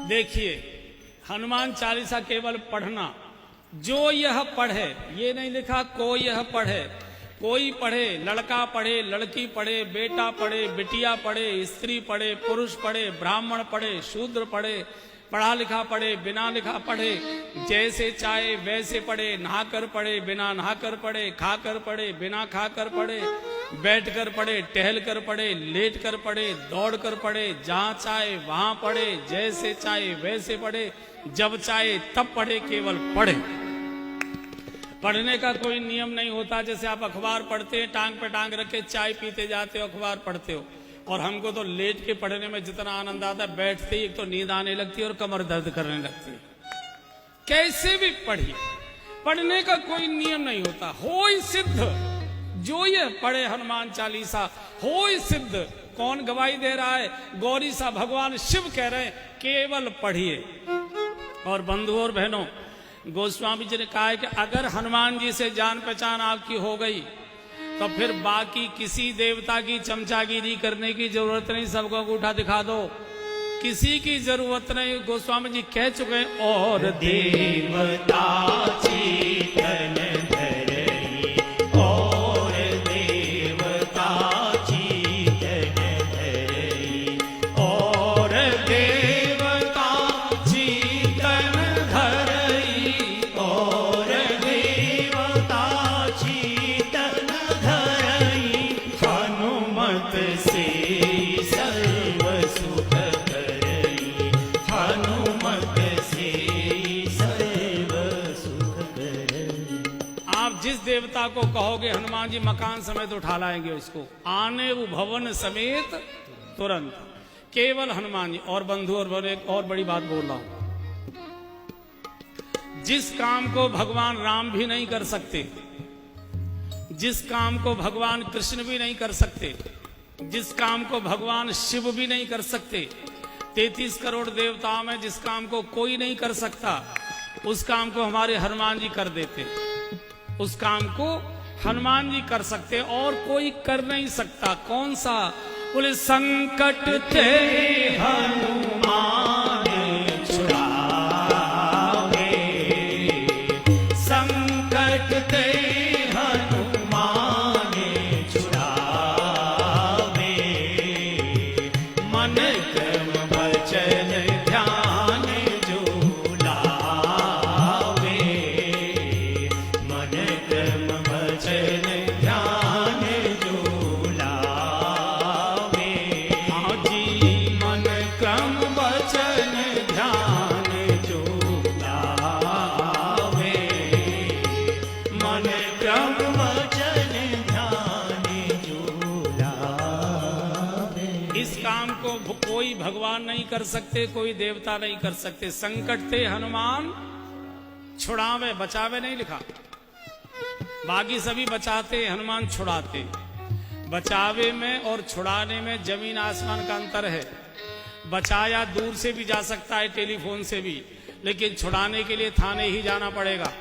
देखिए, हनुमान चालीसा केवल पढ़ना, जो यह पढ़े, ये नहीं लिखा को यह पढ़े, कोई पढ़े, लड़का पढ़े, लड़की पढ़े, बेटा पढ़े, बिटिया पढ़े, स्त्री पढ़े, पुरुष पढ़े, ब्राह्मण पढ़े, शूद्र पढ़े, पढ़ा लिखा पढ़े, बिना लिखा पढ़े, जैसे चाहे वैसे पढ़े, नहाकर पढ़े, बिना नहाकर पढ़े, खाकर पढ़े, बिना खाकर पढ़े, बैठकर पढ़े, टहल कर पढ़े, लेट कर पढ़े, दौड़ कर पढ़े, जहां चाहे वहां पढ़े, जैसे चाहे वैसे पढ़े, जब चाहे तब पढ़े, केवल पढ़े। पढ़ने का कोई नियम नहीं होता। जैसे आप अखबार पढ़ते हैं, टांग पे टांग रखे चाय पीते जाते हो, अखबार पढ़ते हो, और हमको तो लेट के पढ़ने में जितना आनंद आता है, बैठते ही एक तो नींद आने लगती है और कमर दर्द करने लगती है। कैसे भी पढ़िए, पढ़ने का कोई नियम नहीं होता। होय सिद्ध, जो ये पढ़े हनुमान चालीसा होय सिद्ध। कौन गवाही दे रहा है? गौरी सा भगवान शिव कह रहे हैं, केवल पढ़िए। और बंधुओं और बहनों, गोस्वामी जी ने कहा है कि अगर हनुमान जी से जान पहचान आपकी हो गई तो फिर बाकी किसी देवता की चमचागिरी करने की जरूरत नहीं, सबको अंगूठा दिखा दो, किसी की जरूरत नहीं। गोस्वामी जी कह चुके हैं, और देवता चेतन धरई, और देवता चेतन धरई, और देवता चेतन धरई, और देवता चेतन धरई, हनुमत से सर्व सुख करई, हनुमत से सर्व सुख करई। आप जिस देवता को कहोगे हनुमान जी मकान समेत उठा लाएंगे उसको, आने वो भवन समेत तुरंत, केवल हनुमान जी। और बंधु और एक और बड़ी बात बोल रहा हूं, जिस काम को भगवान राम भी नहीं कर सकते, जिस काम को भगवान कृष्ण भी नहीं कर सकते, जिस काम को भगवान शिव भी नहीं कर सकते, 33 करोड़ देवताओं में जिस काम को कोई नहीं कर सकता, उस काम को हमारे हनुमान जी कर देते। उस काम को हनुमान जी कर सकते और कोई कर नहीं सकता। कौन सा? बोले, संकट ते हनुमान छुड़ावे, संकट ते हनुमान छुड़ावे, मन क्रम वचन ध्यान जो लावे, मन क्रम वचन ध्यान जो लावे, हाँ जी, मन क्रम वचन ध्यान जो लावे, मन क्रम वचन ध्यान जो लावे। इस काम को कोई भगवान नहीं कर सकते, कोई देवता नहीं कर सकते। संकट थे हनुमान छुड़ावे, बचावे नहीं लिखा। बाकी सभी बचाते, हनुमान छुड़ाते। बचावे में और छुड़ाने में जमीन आसमान का अंतर है। बचाया दूर से भी जा सकता है, टेलीफोन से भी, लेकिन छुड़ाने के लिए थाने ही जाना पड़ेगा।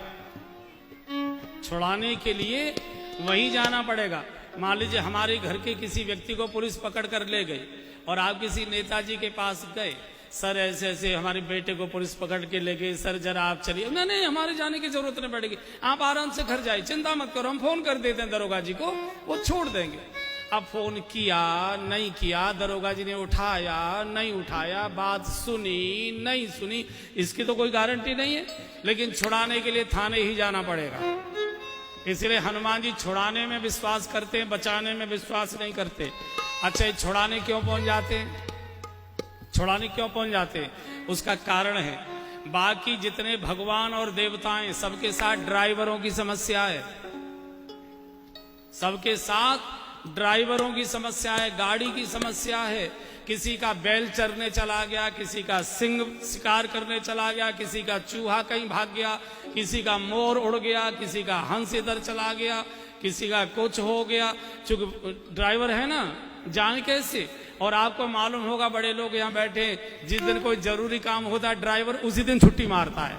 छुड़ाने के लिए वहीं जाना पड़ेगा। मान लीजिए हमारे घर के किसी व्यक्ति को पुलिस पकड़ कर ले गई और आप किसी नेताजी के पास गए, सर ऐसे ऐसे हमारे बेटे को पुलिस पकड़ के ले गई, सर जरा आप चलिए। नहीं नहीं, हमारे जाने की जरूरत नहीं पड़ेगी, आप आराम से घर जाइए, चिंता मत करो, हम फोन कर देते हैं दरोगा जी को, वो छोड़ देंगे। अब फोन किया नहीं किया, दरोगा जी ने उठाया नहीं उठाया, बात सुनी नहीं सुनी, इसकी तो कोई गारंटी नहीं है। लेकिन छुड़ाने के लिए थाने ही जाना पड़ेगा। इसलिए हनुमान जी छुड़ाने में विश्वास करते हैं, बचाने में विश्वास नहीं करते। अच्छा, ये छुड़ाने क्यों पहुंच जाते हैं? छुड़ाने क्यों पहुंच जाते हैं? उसका कारण है, बाकी जितने भगवान और देवताएं सबके साथ ड्राइवरों की समस्या है। सबके साथ ड्राइवरों की समस्या है, गाड़ी की समस्या है। किसी का बैल चरने चला गया, किसी का सिंह शिकार करने चला गया, किसी का चूहा कहीं भाग गया, किसी का मोर उड़ गया, किसी का हंस इधर चला गया, किसी का कुछ हो गया। चूंकि ड्राइवर है ना, जाने कैसे। और आपको मालूम होगा, बड़े लोग यहाँ बैठे, जिस दिन कोई जरूरी काम होता है ड्राइवर उसी दिन छुट्टी मारता है।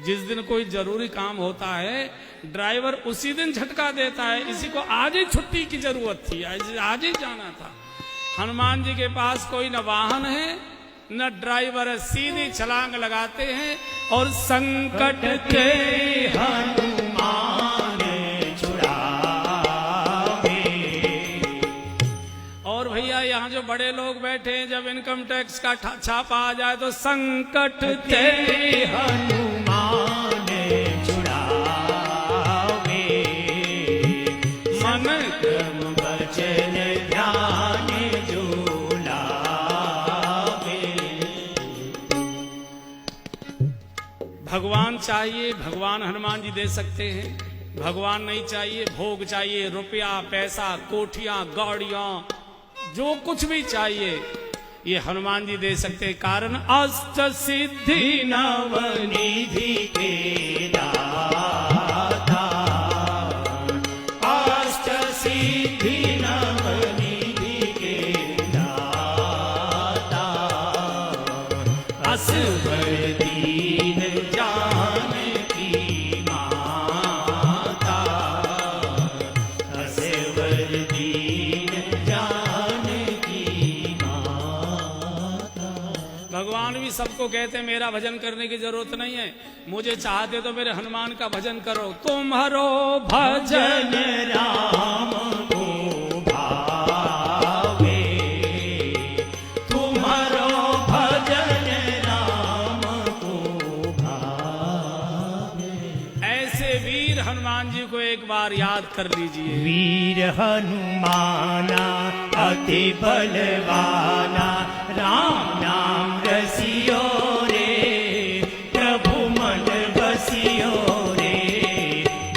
जिस दिन कोई जरूरी काम होता है ड्राइवर उसी दिन झटका देता है, इसी को आज ही छुट्टी की जरूरत थी, आज ही जाना था। हनुमान जी के पास कोई न वाहन है न ड्राइवर है, सीधी छलांग लगाते हैं और संकट के हनुमान छुड़ावे। और भैया यहाँ जो बड़े लोग बैठे हैं, जब इनकम टैक्स का छापा आ जाए तो संकट ते हनुमान छुड़ावे। मन क्रम वचन ध्यान जो लावे। भगवान चाहिए, भगवान हनुमान जी दे सकते हैं। भगवान नहीं चाहिए, भोग चाहिए, रुपया पैसा, कोठियां गाड़ियां, जो कुछ भी चाहिए ये हनुमान जी दे सकते हैं। कारण अष्ट सिद्धि नवनिधि के दाता, अष्ट सिद्धि नवनिधि के दाता। असवर दीन जानकी माता, असवर दीन जानकी माता। भगवान भी सबको कहते हैं मेरा भजन करने की जरूरत नहीं है, मुझे चाहते तो मेरे हनुमान का भजन करो। तुम्हारो भजन भजन राम को भावे, तुम्हारो भजन राम को भावे। ऐसे वीर हनुमान जी को एक बार याद कर लीजिए। वीर हनुमाना अति बलवाना, राम नाम रसियो रे, प्रभु मन बसियो रे।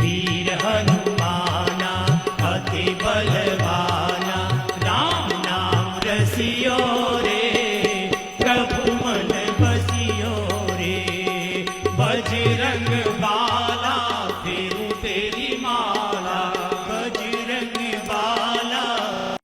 वीर हनुमाना अति बलवाना, राम नाम रसियो रे, प्रभु मन बसियो रे। बजरंग